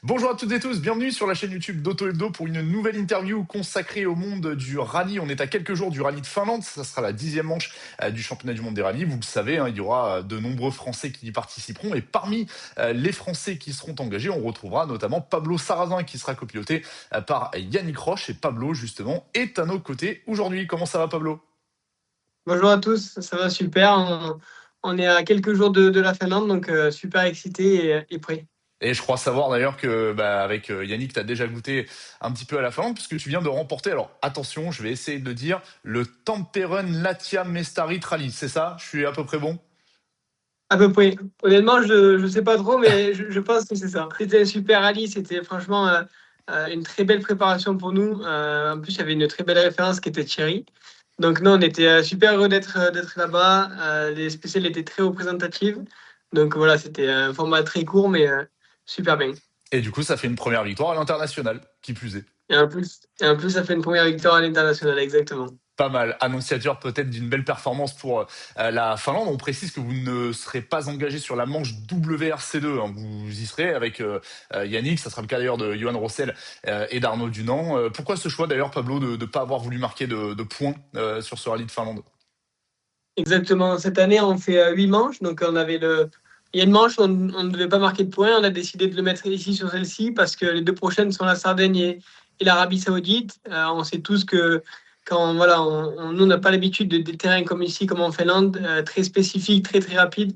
Bonjour à toutes et tous, bienvenue sur la chaîne YouTube d'Auto Hebdo pour une nouvelle interview consacrée au monde du rallye. On est à quelques jours du rallye de Finlande, ça sera la 10e manche du championnat du monde des rallyes. Vous le savez, il y aura de nombreux Français qui y participeront et parmi les Français qui seront engagés, on retrouvera notamment Pablo Sarrazin qui sera copiloté par Yannick Roche et Pablo justement est à nos côtés aujourd'hui. Comment ça va Pablo? Bonjour à tous, ça va super. On est à quelques jours de la Finlande, donc super excité et prêt. Et je crois savoir d'ailleurs que avec Yannick, tu as déjà goûté un petit peu à la Finlande, puisque tu viens de remporter, alors attention, je vais essayer de le dire, le Tamperen Latia Mestarit Rally, c'est ça? Je suis à peu près bon? À peu près. Honnêtement, je ne sais pas trop, mais je pense que c'est ça. C'était un super rallye, c'était franchement une très belle préparation pour nous. En plus, il y avait une très belle référence qui était Thierry. Donc non, on était super heureux d'être là-bas. Les spéciales étaient très représentatives. Donc voilà, c'était un format très court, mais super bien. Et du coup, ça fait une première victoire à l'international, qui plus est. Et en plus, ça fait une première victoire à l'international, exactement. Pas mal, annonciateur peut-être d'une belle performance pour la Finlande. On précise que vous ne serez pas engagé sur la manche WRC2, hein. Vous y serez avec Yannick, ça sera le cas d'ailleurs de Johan Rossel et d'Arnaud Dunant. Pourquoi ce choix d'ailleurs, Pablo, de ne pas avoir voulu marquer de points sur ce rallye de Finlande? Exactement. Cette année, on fait 8 manches. Donc, il y a une manche où on ne devait pas marquer de points. On a décidé de le mettre ici sur celle-ci parce que les deux prochaines sont la Sardaigne et l'Arabie Saoudite. On sait tous que quand voilà, nous, on n'a pas l'habitude de des terrains comme ici, comme en Finlande, très spécifiques, très, très rapides.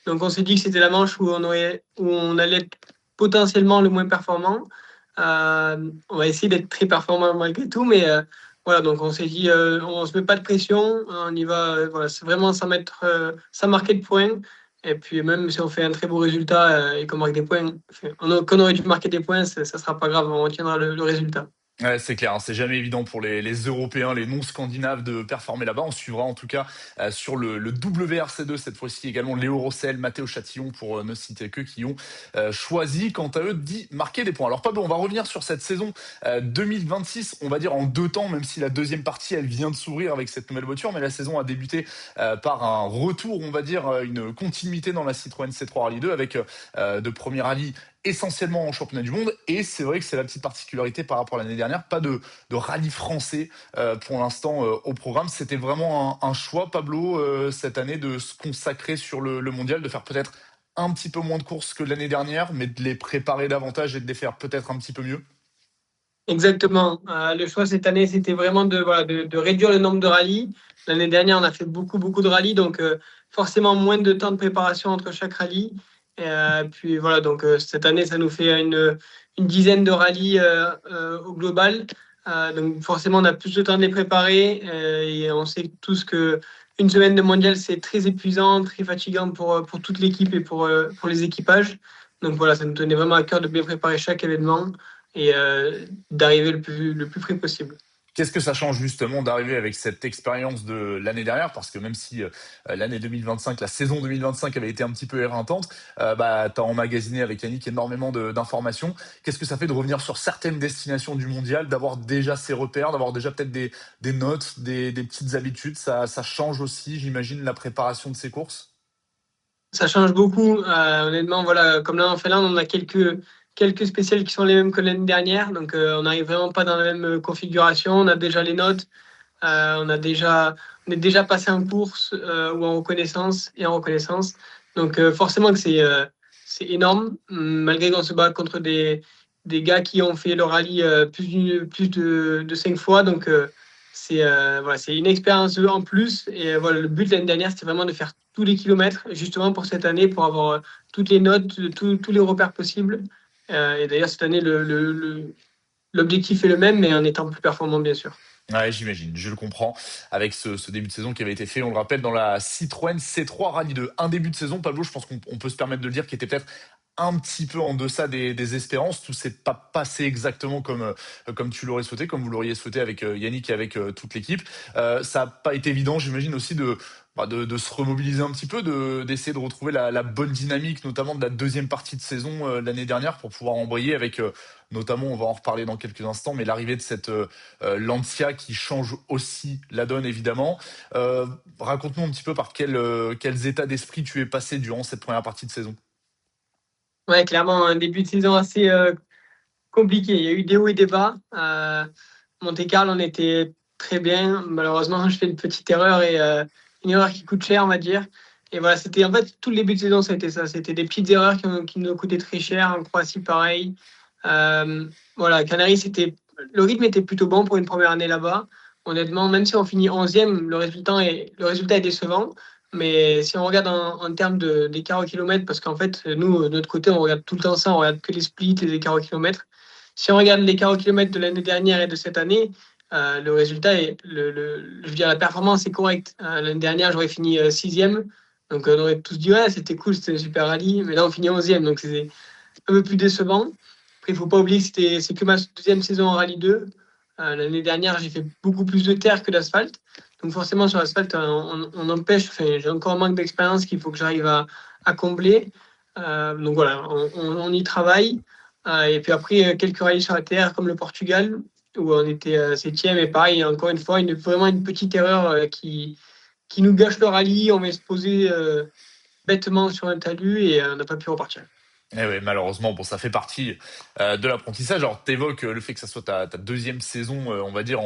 Donc, on s'est dit que c'était la manche où on allait être potentiellement le moins performant. On va essayer d'être très performant malgré tout, mais voilà, donc on s'est dit, on se met pas de pression, on y va, voilà, c'est vraiment sans marquer de points. Et puis même si on fait un très beau résultat et qu'on marque des points, qu'on aurait dû marquer des points, ça sera pas grave, on retiendra le résultat. Ouais, c'est clair, hein, c'est jamais évident pour les Européens, les non-scandinaves de performer là-bas. On suivra en tout cas sur le WRC2 cette fois-ci également Léo Rossel, Mathéo Chatillon pour ne citer que qui ont choisi quant à eux d'y marquer des points. Alors Pablo, on va revenir sur cette saison 2026, on va dire en deux temps, même si la deuxième partie elle vient de s'ouvrir avec cette nouvelle voiture, mais la saison a débuté par un retour, on va dire une continuité dans la Citroën C3 Rally 2 avec de premiers rallyes essentiellement en championnat du monde. Et c'est vrai que c'est la petite particularité par rapport à l'année dernière, pas de rallye français pour l'instant au programme. C'était vraiment un choix, Pablo, cette année de se consacrer sur le mondial, de faire peut-être un petit peu moins de courses que l'année dernière, mais de les préparer davantage et de les faire peut-être un petit peu mieux. Exactement. Le choix cette année, c'était vraiment voilà, de réduire le nombre de rallyes. L'année dernière, on a fait beaucoup, beaucoup de rallyes, donc forcément moins de temps de préparation entre chaque rallye. Puis voilà, donc cette année, ça nous fait une dizaine de rallyes au global. Donc forcément, on a plus de temps de les préparer et on sait tous que une semaine de mondial, c'est très épuisant, très fatigant pour toute l'équipe et pour les équipages. Donc voilà, ça nous tenait vraiment à cœur de bien préparer chaque événement et d'arriver le plus près possible. Qu'est-ce que ça change justement d'arriver avec cette expérience de l'année dernière? Parce que même si l'année 2025, la saison 2025 avait été un petit peu éreintante, tu as emmagasiné avec Yannick énormément d'informations. Qu'est-ce que ça fait de revenir sur certaines destinations du mondial, d'avoir déjà ces repères, d'avoir déjà peut-être des notes, des petites habitudes? Ça change aussi, j'imagine, la préparation de ces courses? Ça change beaucoup. Honnêtement, voilà, comme là en Finlande, on a quelques spéciales qui sont les mêmes que l'année dernière. Donc, on n'arrive vraiment pas dans la même configuration. On a déjà les notes. On est déjà passé en course ou en reconnaissance et en reconnaissance. Donc, forcément que c'est énorme, malgré qu'on se bat contre des gars qui ont fait le rallye plus de 5 fois. Donc, voilà, c'est une expérience en plus. Et voilà, le but l'année dernière, c'était vraiment de faire tous les kilomètres, justement pour cette année, pour avoir toutes les notes, tous les repères possibles. Et d'ailleurs, cette année, l'objectif est le même, mais en étant plus performant, bien sûr. Ouais, j'imagine, je le comprends. Avec ce début de saison qui avait été fait, on le rappelle, dans la Citroën C3 Rallye 2. Un début de saison, Pablo, je pense qu'on peut se permettre de le dire, qui était peut-être un petit peu en deçà des espérances. Tout s'est pas passé exactement comme tu l'aurais souhaité, comme vous l'auriez souhaité avec Yannick et avec toute l'équipe. Ça n'a pas été évident, j'imagine aussi, de se remobiliser un petit peu, d'essayer de retrouver la bonne dynamique, notamment de la deuxième partie de saison l'année dernière, pour pouvoir embrayer avec, notamment, on va en reparler dans quelques instants, mais l'arrivée de cette Lancia qui change aussi la donne, évidemment. Raconte-nous un petit peu par quels états d'esprit tu es passé durant cette première partie de saison. Ouais, clairement, un début de saison compliqué. Il y a eu des hauts et des bas. Monte-Carlo, on était très bien. Malheureusement, je fais une petite erreur et une erreur qui coûte cher, on va dire. Et voilà, c'était en fait tout le début de saison, ça a été ça. C'était des petites erreurs qui nous ont coûté très cher. En Croatie, pareil. Voilà, Canaries, le rythme était plutôt bon pour une première année là-bas. Honnêtement, même si on finit 11e, le résultat est décevant. Mais si on regarde en termes d'écart au kilomètre, parce qu'en fait, nous, de notre côté, on regarde tout le temps ça, on regarde que les splits, les écarts au kilomètre. Si on regarde l'écart au kilomètre de l'année dernière et de cette année, le résultat est, je veux dire, la performance est correcte. L'année dernière, j'aurais fini 6e. Donc, on aurait tous dit, ouais, c'était cool, c'était un super rallye. Mais là, on finit 11e. Donc, c'est un peu plus décevant. Après, il ne faut pas oublier que c'est que ma deuxième saison en rallye 2. L'année dernière, j'ai fait beaucoup plus de terre que d'asphalte. Donc, forcément, sur l'asphalte, on empêche. Enfin, j'ai encore un manque d'expérience qu'il faut que j'arrive à combler. Donc, voilà, on y travaille. Et puis après, quelques rallyes sur la terre, comme le Portugal, où on était 7e. Et pareil, encore une fois, vraiment une petite erreur qui nous gâche le rallye. On va se poser bêtement sur un talus et on n'a pas pu repartir. Eh ouais, malheureusement, bon, ça fait partie de l'apprentissage. Alors, t'évoques le fait que ça soit ta deuxième saison, on va dire,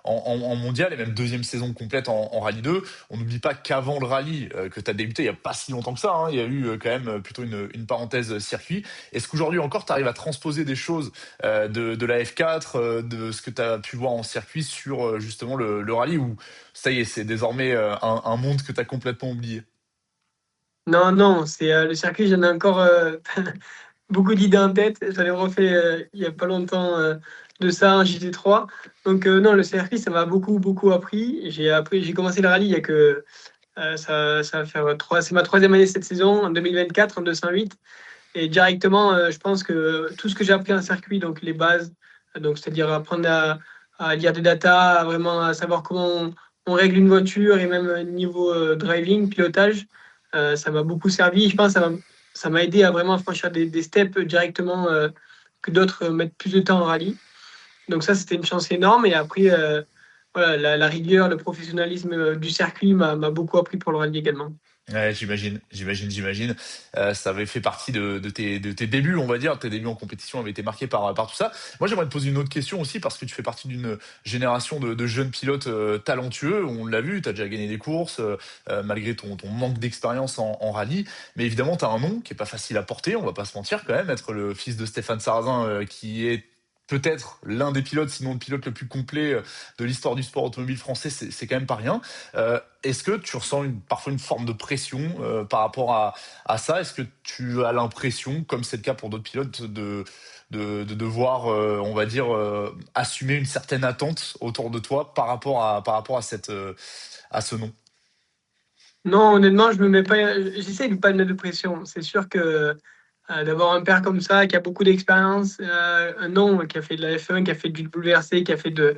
en mondial, et même deuxième saison complète en Rallye 2. On n'oublie pas qu'avant le rallye, que tu as débuté il n'y a pas si longtemps que ça, hein, il y a eu quand même plutôt une parenthèse circuit. Est-ce qu'aujourd'hui encore, tu arrives à transposer des choses de la F4, de ce que tu as pu voir en circuit sur justement le rallye, ou ça y est, c'est désormais un monde que tu as complètement oublié? Non, non, c'est le circuit, j'en ai encore beaucoup d'idées en tête. J'en ai refait il n'y a pas longtemps de ça en JT3. Donc non, le circuit, ça m'a beaucoup, beaucoup appris. J'ai commencé le rallye il y a que ça va faire c'est ma troisième année cette saison, en 2024, en 208. Et directement, je pense que tout ce que j'ai appris en circuit, donc les bases, donc c'est-à-dire apprendre à lire des datas, vraiment à savoir comment on règle une voiture et même niveau driving, pilotage, ça m'a beaucoup servi. Je pense que ça m'a aidé à vraiment franchir des steps directement que d'autres mettent plus de temps en rallye. Donc ça, c'était une chance énorme. Et après, voilà, la rigueur, le professionnalisme du circuit m'a beaucoup appris pour le rallye également. Ouais, j'imagine. Ça avait fait partie de tes débuts, on va dire. Tes débuts en compétition avaient été marqués par tout ça. Moi, j'aimerais te poser une autre question aussi, parce que tu fais partie d'une génération de jeunes pilotes talentueux. On l'a vu, tu as déjà gagné des courses, malgré ton manque d'expérience en rallye. Mais évidemment, tu as un nom qui est pas facile à porter, on va pas se mentir quand même. Être le fils de Stéphane Sarrazin, qui est peut-être l'un des pilotes, sinon le pilote le plus complet de l'histoire du sport automobile français, c'est quand même pas rien. Est-ce que tu ressens parfois une forme de pression par rapport à ça? Est-ce que tu as l'impression, comme c'est le cas pour d'autres pilotes, de devoir, on va dire, assumer une certaine attente autour de toi par rapport à ce nom? Non, honnêtement, je me mets pas. J'essaie de pas me mettre de pression. C'est sûr que d'avoir un père comme ça, qui a beaucoup d'expérience, un nom qui a fait de la F1, qui a fait du WRC, qui a fait du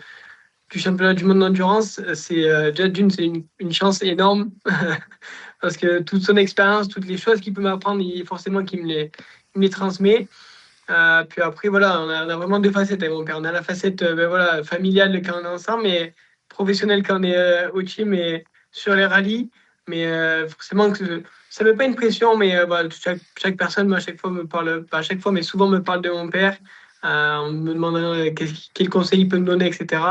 championnat du monde d'endurance, c'est déjà d'une, c'est une chance énorme parce que toute son expérience, toutes les choses qu'il peut m'apprendre, forcément qu'il me les transmet. Puis après, voilà, on a vraiment deux facettes avec mon père. On a la facette ben voilà, familiale quand on est ensemble, mais professionnelle quand on est au team et sur les rallyes. Mais forcément, ça ne met pas une pression, mais voilà, chaque personne, moi, à chaque fois, me parle, pas à chaque fois, mais souvent me parle de mon père, en me demandant quel conseil il peut me donner, etc.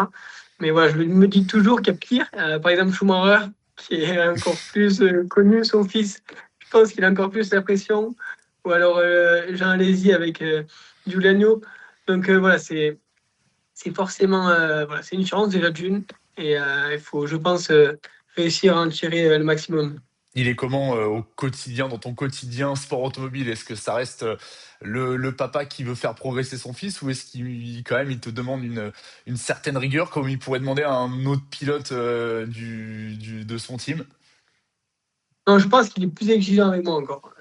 Mais voilà, je me dis toujours qu'il y a pire. Par exemple, Schumacher, qui est encore plus connu, son fils, je pense qu'il a encore plus la pression. Ou alors Jean Alési avec Giuliano. Donc voilà, c'est forcément voilà, c'est une chance déjà d'une. Et il faut, je pense, réussir à en tirer le maximum. Il est comment au quotidien, dans ton quotidien sport automobile? Est-ce que ça reste le papa qui veut faire progresser son fils, ou est-ce qu'il quand même il te demande une certaine rigueur, comme il pourrait demander à un autre pilote de son team? Non, je pense qu'il est plus exigeant avec moi encore.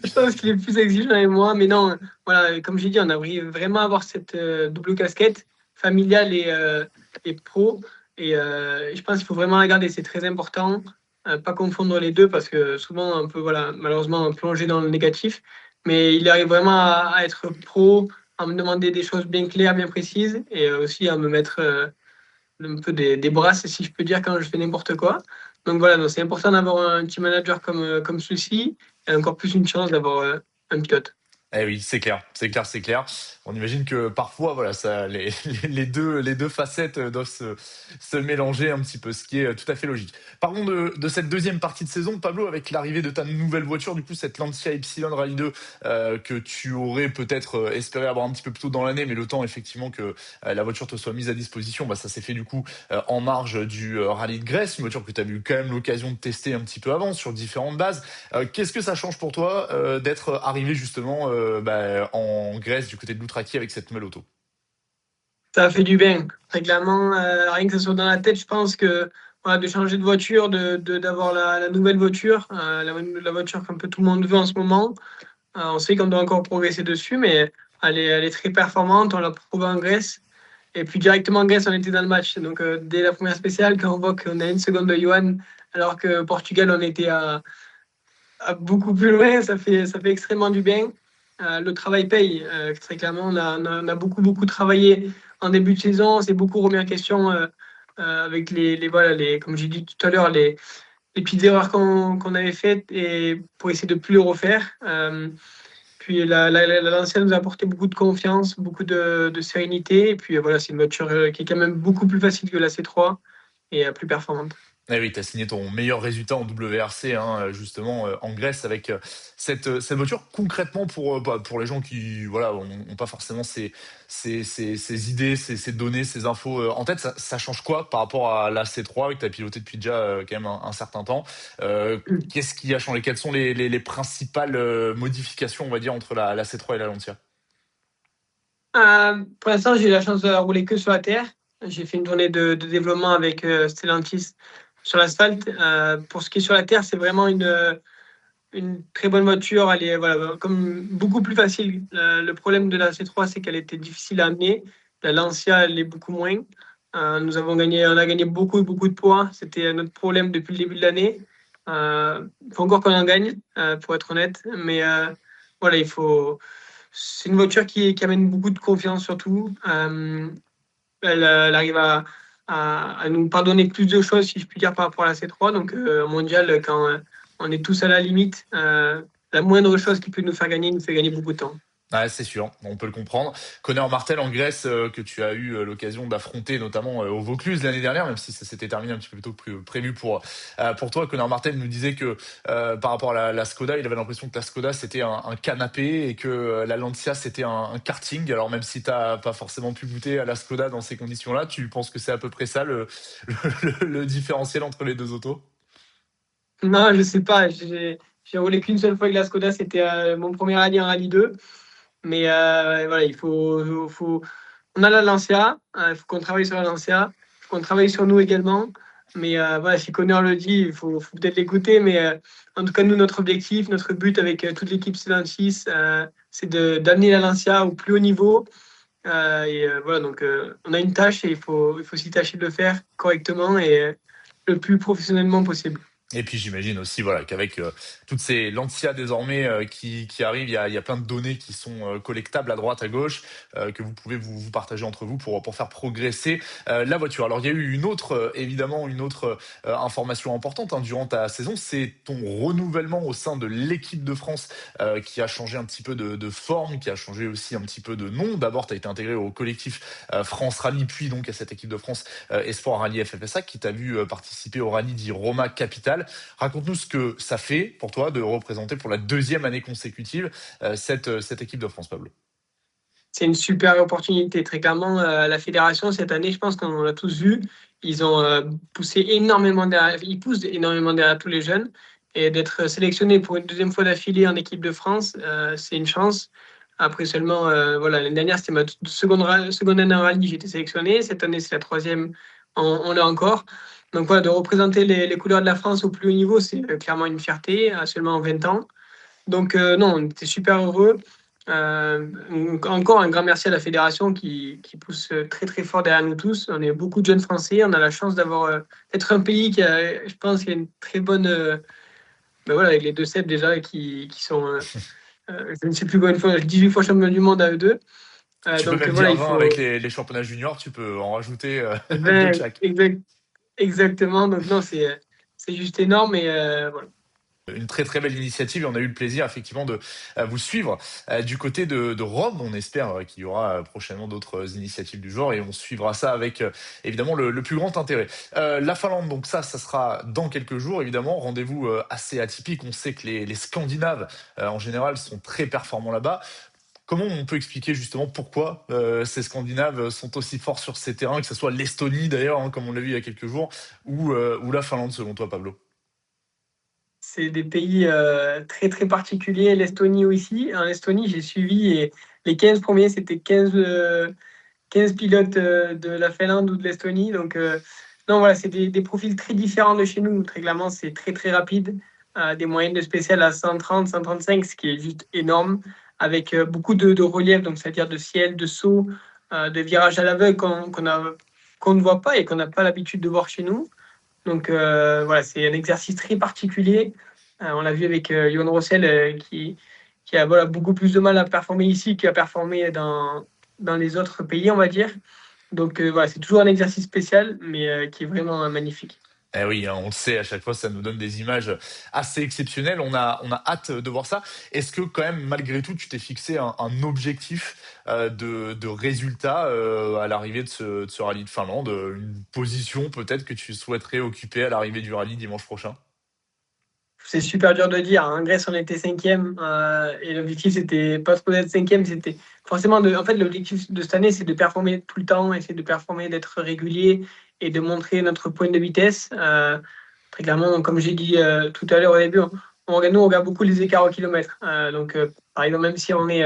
Je pense qu'il est plus exigeant avec moi, mais non, voilà, comme j'ai dit, on a vraiment avoir cette double casquette familiale et pro. Et je pense qu'il faut vraiment la garder, c'est très important. Pas confondre les deux parce que souvent, on peut, voilà, malheureusement, plonger dans le négatif. Mais il arrive vraiment à être pro, à me demander des choses bien claires, bien précises et aussi à me mettre un peu des brasses, si je peux dire, quand je fais n'importe quoi. Donc voilà, donc c'est important d'avoir un team manager comme celui-ci, et encore plus une chance d'avoir un pilote. Eh oui, c'est clair, c'est clair, c'est clair. On imagine que parfois, voilà, ça, les deux facettes doivent se mélanger un petit peu, ce qui est tout à fait logique. Parlons de cette deuxième partie de saison, Pablo, avec l'arrivée de ta nouvelle voiture, du coup, cette Lancia Ypsilon Rally 2, que tu aurais peut-être espéré avoir un petit peu plus tôt dans l'année, mais le temps, effectivement, que la voiture te soit mise à disposition, bah, ça s'est fait, du coup, en marge du Rallye de Grèce, une voiture que tu as eu quand même l'occasion de tester un petit peu avant, sur différentes bases. Qu'est-ce que ça change pour toi d'être arrivé justement en Grèce du côté de l'Outraki avec cette nouvelle auto? Ça a fait du bien. Très clairement, rien que ça soit dans la tête, je pense que voilà, de changer de voiture, d'avoir la nouvelle voiture, la voiture qu'un peu tout le monde veut en ce moment. On sait qu'on doit encore progresser dessus, mais elle est très performante. On l'a prouvé en Grèce. Et puis directement en Grèce, on était dans le match. Donc dès la première spéciale, quand on voit qu'on a une seconde de Johan, alors que Portugal, on était à beaucoup plus loin, ça fait extrêmement du bien. Le travail paye. Très clairement, on a beaucoup, beaucoup travaillé en début de saison. On s'est beaucoup remis en question avec voilà, comme j'ai dit tout à l'heure, les petites erreurs qu'on avait faites et pour essayer de ne plus le refaire. Puis la Lancia nous a apporté beaucoup de confiance, beaucoup de sérénité. Et puis voilà, c'est une voiture qui est quand même beaucoup plus facile que la C3 et plus performante. Eh oui, tu as signé ton meilleur résultat en WRC, hein, justement, en Grèce avec cette voiture. Concrètement, pour les gens qui voilà, ont pas forcément ces idées, ces données, ces infos en tête, ça change quoi par rapport à la C3 que tu as piloté depuis déjà quand même un certain temps? Qu'est-ce qui a changé? Quelles sont les principales modifications, on va dire, entre la C3 et la Lancia? Pour l'instant, j'ai eu la chance de rouler que sur la terre. J'ai fait une tournée de développement avec Stellantis sur l'asphalte. Pour ce qui est sur la terre, c'est vraiment une très bonne voiture. Elle est voilà, comme beaucoup plus facile. Le problème de la C3, c'est qu'elle était difficile à amener. La Lancia, elle est beaucoup moins. On a gagné beaucoup, beaucoup de points. C'était notre problème depuis le début de l'année. Il faut encore qu'on en gagne, pour être honnête. Mais voilà, c'est une voiture qui amène beaucoup de confiance surtout. Elle arrive à nous pardonner plus de choses, si je puis dire, par rapport à la C3. Donc, au mondial, quand on est tous à la limite, la moindre chose qui peut nous faire gagner nous fait gagner beaucoup de temps. Ouais, c'est sûr, on peut le comprendre. Conor Martel en Grèce, que tu as eu l'occasion d'affronter, notamment au Vaucluse l'année dernière, même si ça s'était terminé un petit peu plus tôt que prévu pour toi. Conor Martel nous disait que par rapport à la Skoda, il avait l'impression que la Skoda c'était un canapé et que la Lancia c'était un karting. Alors même si tu n'as pas forcément pu goûter à la Skoda dans ces conditions-là, tu penses que c'est à peu près ça le différentiel entre les deux autos? Non, je sais pas. J'ai roulé qu'une seule fois avec la Skoda, c'était mon premier rallye en Rallye 2. Mais voilà, on a la Lancia, il faut qu'on travaille sur la Lancia, il faut qu'on travaille sur nous également. Mais voilà, si Connor le dit, faut peut-être l'écouter. Mais en tout cas, nous, notre objectif, notre but avec toute l'équipe Stellantis, c'est d'amener la Lancia au plus haut niveau. Voilà, donc on a une tâche et il faut s'y tâcher de le faire correctement et le plus professionnellement possible. Et puis j'imagine aussi voilà qu'avec toutes ces Lancia désormais qui arrivent, il y a plein de données qui sont collectables à droite, à gauche, que vous pouvez vous partager entre vous pour faire progresser la voiture. Alors il y a eu une autre, évidemment, une autre information importante hein, durant ta saison, c'est ton renouvellement au sein de l'équipe de France qui a changé un petit peu de forme, qui a changé aussi un petit peu de nom. D'abord, tu as été intégré au collectif France Rallye, puis donc à cette équipe de France Esport Rallye FFSA qui t'a vu participer au rallye dit Roma Capital. Raconte-nous ce que ça fait pour toi de représenter pour la deuxième année consécutive cette équipe de France, Pablo. C'est une super opportunité. Très clairement, la fédération, cette année, je pense qu'on l'a tous vu, ils ont poussé énormément derrière, ils poussent énormément derrière tous les jeunes. Et d'être sélectionné pour une deuxième fois d'affilée en équipe de France, c'est une chance. Après seulement, voilà, l'année dernière, c'était ma seconde année en rallye, j'ai été sélectionné. Cette année, c'est la troisième, on l'a encore. Donc voilà, de représenter les couleurs de la France au plus haut niveau, c'est clairement une fierté, à seulement 20 ans. Donc non, on était super heureux. Encore un grand merci à la fédération qui pousse très très fort derrière nous tous. On est beaucoup de jeunes Français. On a la chance d'être un pays qui a, je pense, qui a une très bonne. Ben voilà, avec les deux sets déjà qui sont, je ne sais plus combien de fois, 18 fois champion du monde à eux deux. Tu peux Donc même voilà, dire il 20 avec faut les championnats juniors, tu peux en rajouter deux de 20, chaque. exactement. Donc non, c'est juste énorme et voilà. Une très très belle initiative et on a eu le plaisir effectivement de vous suivre du côté de Rome. On espère qu'il y aura prochainement d'autres initiatives du genre et on suivra ça avec évidemment le plus grand intérêt. La Finlande, donc ça sera dans quelques jours évidemment. Rendez-vous assez atypique. On sait que les Scandinaves en général sont très performants là-bas. Comment on peut expliquer justement pourquoi ces Scandinaves sont aussi forts sur ces terrains, que ce soit l'Estonie d'ailleurs, hein, comme on l'a vu il y a quelques jours, ou la Finlande selon toi, Pablo? C'est des pays très très particuliers, l'Estonie aussi. En Estonie, j'ai suivi et les 15 premiers, c'était 15 pilotes de la Finlande ou de l'Estonie. Donc, non, voilà, c'est des profils très différents de chez nous. Très clairement, c'est très très rapide. Des moyennes de spécial à 130, 135, ce qui est juste énorme, avec beaucoup de relief, donc c'est-à-dire de ciel, de saut, de virage à l'aveugle qu'on ne voit pas et qu'on n'a pas l'habitude de voir chez nous. Donc voilà, c'est un exercice très particulier. On l'a vu avec Johan Rossel qui a voilà, beaucoup plus de mal à performer ici qu'à performer dans les autres pays, on va dire. Donc voilà, c'est toujours un exercice spécial, mais qui est vraiment magnifique. Eh oui, hein, on le sait, à chaque fois, ça nous donne des images assez exceptionnelles. On a hâte de voir ça. Est-ce que quand même, malgré tout, tu t'es fixé un objectif de résultat à l'arrivée de ce rallye de Finlande, une position peut-être que tu souhaiterais occuper à l'arrivée du rallye dimanche prochain? C'est super dur de dire. En Grèce, on était cinquième et l'objectif, c'était pas trop d'être cinquième, c'était forcément en fait, l'objectif de cette année, c'est de performer tout le temps, essayer de performer, d'être régulier et de montrer notre point de vitesse. Très clairement, comme j'ai dit tout à l'heure au début, nous, on regarde beaucoup les écarts au kilomètre. Donc, par exemple, même si on est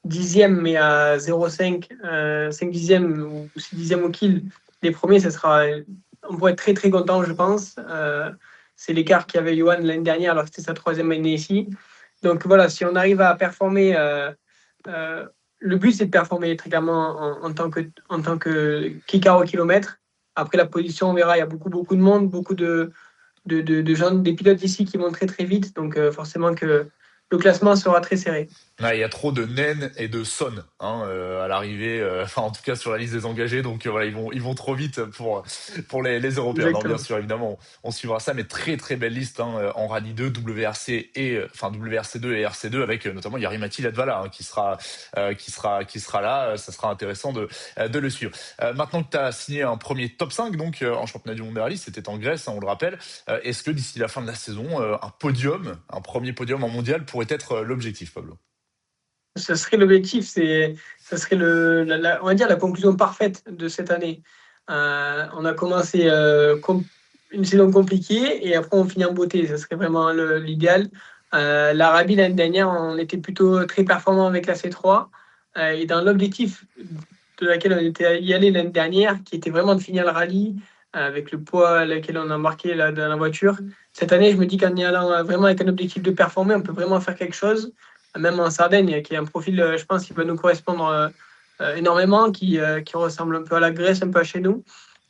dixième, mais à 0,5, 5 dixièmes ou 6 dixièmes au kill, les premiers, on pourrait être très, très content, je pense. C'est l'écart qu'il y avait Johan l'année dernière, alors que c'était sa troisième année ici. Donc voilà, si on arrive à performer, euh, le but c'est de performer très clairement en tant que kicker au kilomètre. Après la position, on verra, il y a beaucoup, beaucoup de monde, beaucoup de gens, des pilotes ici qui vont très très vite. Donc forcément que le classement sera très serré. Ouais, il y a trop de Nen et de Son hein, à l'arrivée, enfin en tout cas sur la liste des engagés, donc voilà, ils vont trop vite pour les Européens. Non, bien Exactement. sûr, évidemment, on suivra ça, mais très très belle liste hein, en rallye 2, WRC et enfin WRC2 et RC2 avec notamment Jari-Matti Latvala hein, qui sera là. Ça sera intéressant de le suivre. Maintenant que tu as signé un premier top 5 donc en championnat du monde de rallye, c'était en Grèce, hein, on le rappelle. Est-ce que d'ici la fin de la saison, un premier podium en mondial pourrait être l'objectif, Pablo? Ce serait l'objectif, ça serait on va dire la conclusion parfaite de cette année. On a commencé une saison compliquée et après on finit en beauté. Ça serait vraiment l'idéal. L'Arabie l'année dernière, on était plutôt très performant avec la C3 et dans l'objectif de laquelle on était y allé l'année dernière, qui était vraiment de finir le rallye avec le poids lequel on a marqué là, dans la voiture. Cette année, je me dis qu'en y allant vraiment avec un objectif de performer, on peut vraiment faire quelque chose même en Sardaigne, qui est un profil, je pense, qui va nous correspondre énormément, qui ressemble un peu à la Grèce, un peu à chez nous.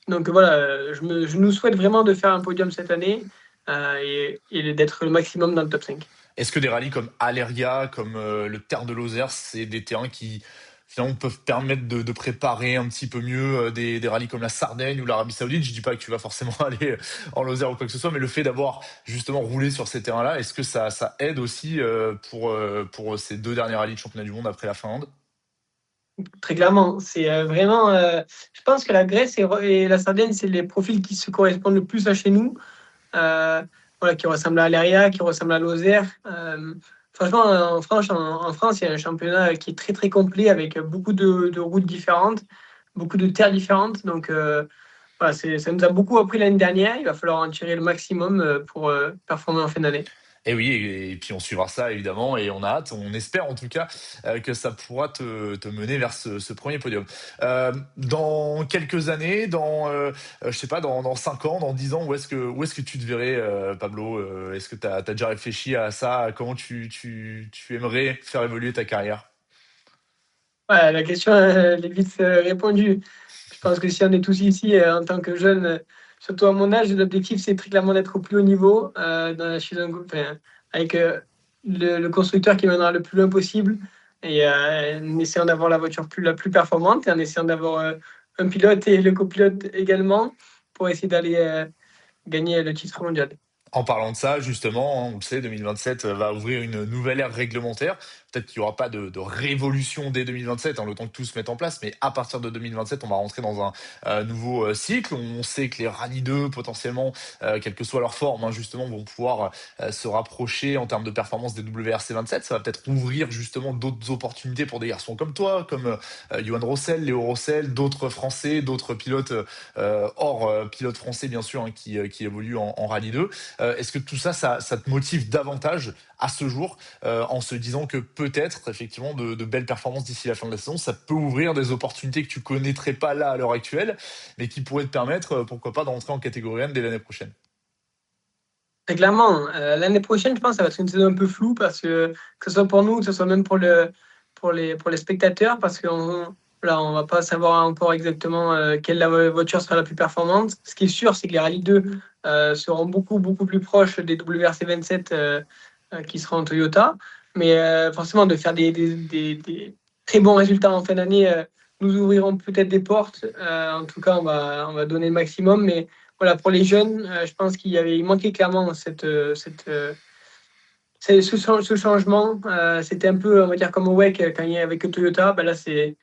Donc voilà, je nous souhaite vraiment de faire un podium cette année et d'être le maximum dans le top 5. Est-ce que des rallyes comme Aleria, comme le Terre de Lozère, c'est des terrains qui finalement peuvent permettre de préparer un petit peu mieux des rallyes comme la Sardaigne ou l'Arabie Saoudite? Je dis pas que tu vas forcément aller en Lozère ou quoi que ce soit, mais le fait d'avoir justement roulé sur ces terrains-là, est-ce que ça aide aussi pour ces deux derniers rallyes de championnat du monde après la Finlande? Très clairement, c'est vraiment. Je pense que la Grèce et la Sardaigne, c'est les profils qui se correspondent le plus à chez nous. Euh, voilà, qui ressemble à Aléria, qui ressemble à Lozère. Franchement, en France, il y a un championnat qui est très très complet avec beaucoup de routes différentes, beaucoup de terres différentes. Donc voilà, ça nous a beaucoup appris l'année dernière. Il va falloir en tirer le maximum pour performer en fin d'année. Et oui, et puis on suivra ça évidemment et on a hâte, on espère en tout cas que ça pourra te mener vers ce premier podium. Dans quelques années, je sais pas, dans 5 ans, dans 10 ans, où est-ce que tu te verrais, Pablo? Est-ce que tu as déjà réfléchi à ça, à comment tu aimerais faire évoluer ta carrière? Ouais, la question elle est vite répondue. Je pense que si on est tous ici en tant que jeunes, surtout à mon âge, l'objectif c'est très clairement d'être au plus haut niveau chez un groupe, enfin, avec le constructeur qui mènera le plus loin possible et en essayant d'avoir la voiture la plus performante et en essayant d'avoir un pilote et le copilote également pour essayer d'aller gagner le titre mondial. En parlant de ça, justement, hein, on le sait, 2027 va ouvrir une nouvelle ère réglementaire. Peut-être qu'il n'y aura pas de révolution dès 2027, hein, le temps que tout se mette en place, mais à partir de 2027, on va rentrer dans un nouveau cycle. On sait que les Rallye 2, potentiellement, quelle que soit leur forme, hein, justement, vont pouvoir se rapprocher en termes de performance des WRC 27. Ça va peut-être ouvrir justement d'autres opportunités pour des garçons comme toi, comme Johan Rossel, Léo Rossel, d'autres Français, d'autres pilotes hors pilotes français, bien sûr, hein, qui évoluent en Rallye 2. Est-ce que tout ça, ça te motive davantage à ce jour, en se disant que peut-être, effectivement, de belles performances d'ici la fin de la saison, ça peut ouvrir des opportunités que tu connaîtrais pas là à l'heure actuelle, mais qui pourraient te permettre, pourquoi pas, d'entrer en catégorie 1 dès l'année prochaine? Très clairement, l'année prochaine, je pense que ça va être une saison un peu floue parce que ce soit pour nous, que ce soit même pour les spectateurs, parce qu'on là, on va pas savoir encore exactement quelle voiture sera la plus performante. Ce qui est sûr, c'est que les Rallye 2 seront beaucoup plus proches des WRC 27 qui seront en Toyota. Mais forcément, de faire des très bons résultats en fin d'année nous ouvriront peut-être des portes. En tout cas, on va donner le maximum. Mais voilà, pour les jeunes, je pense il manquait clairement ce changement. C'était un peu, on va dire, comme au WEC quand il y avait avec Toyota. Ben là, c'est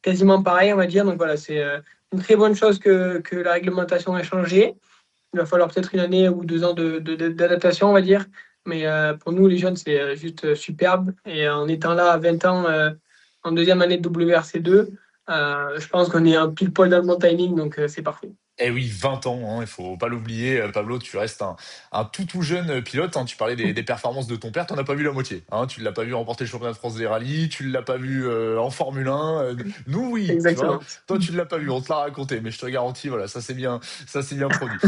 quasiment pareil, on va dire. Donc voilà, c'est une très bonne chose que la réglementation ait changé. Il va falloir peut-être une année ou 2 ans d'adaptation, on va dire. Mais pour nous, les jeunes, c'est juste superbe. Et en étant là à 20 ans, en deuxième année de WRC2, je pense qu'on est un pile poil dans le bon timing, donc c'est parfait. Eh oui, 20 ans, hein, il faut pas l'oublier, Pablo, tu restes un tout jeune pilote, hein. Tu parlais des performances de ton père, t'en as pas vu la moitié, hein. Tu l'as pas vu remporter le championnat de France des rallyes, tu l'as pas vu en Formule 1. Nous, oui, tu vois. Exactement. Toi, tu ne l'as pas vu, on te l'a raconté, mais je te garantis, voilà, ça c'est bien produit.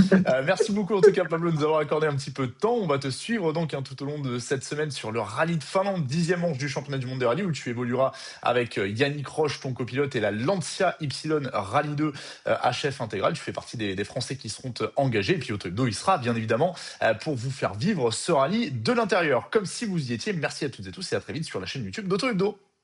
Merci beaucoup en tout cas, Pablo, de nous avoir accordé un petit peu de temps. On va te suivre donc, hein, tout au long de cette semaine sur le rallye de Finlande, 10e manche du championnat du monde des rallyes, où tu évolueras avec Yannick Roche, ton copilote, et la Lancia Y Rallye 2 HF intégral. Tu fais partie des Français qui seront engagés. Et puis Autohebdo, il sera bien évidemment pour vous faire vivre ce rallye de l'intérieur, comme si vous y étiez. Merci à toutes et tous et à très vite sur la chaîne YouTube d'Autohebdo.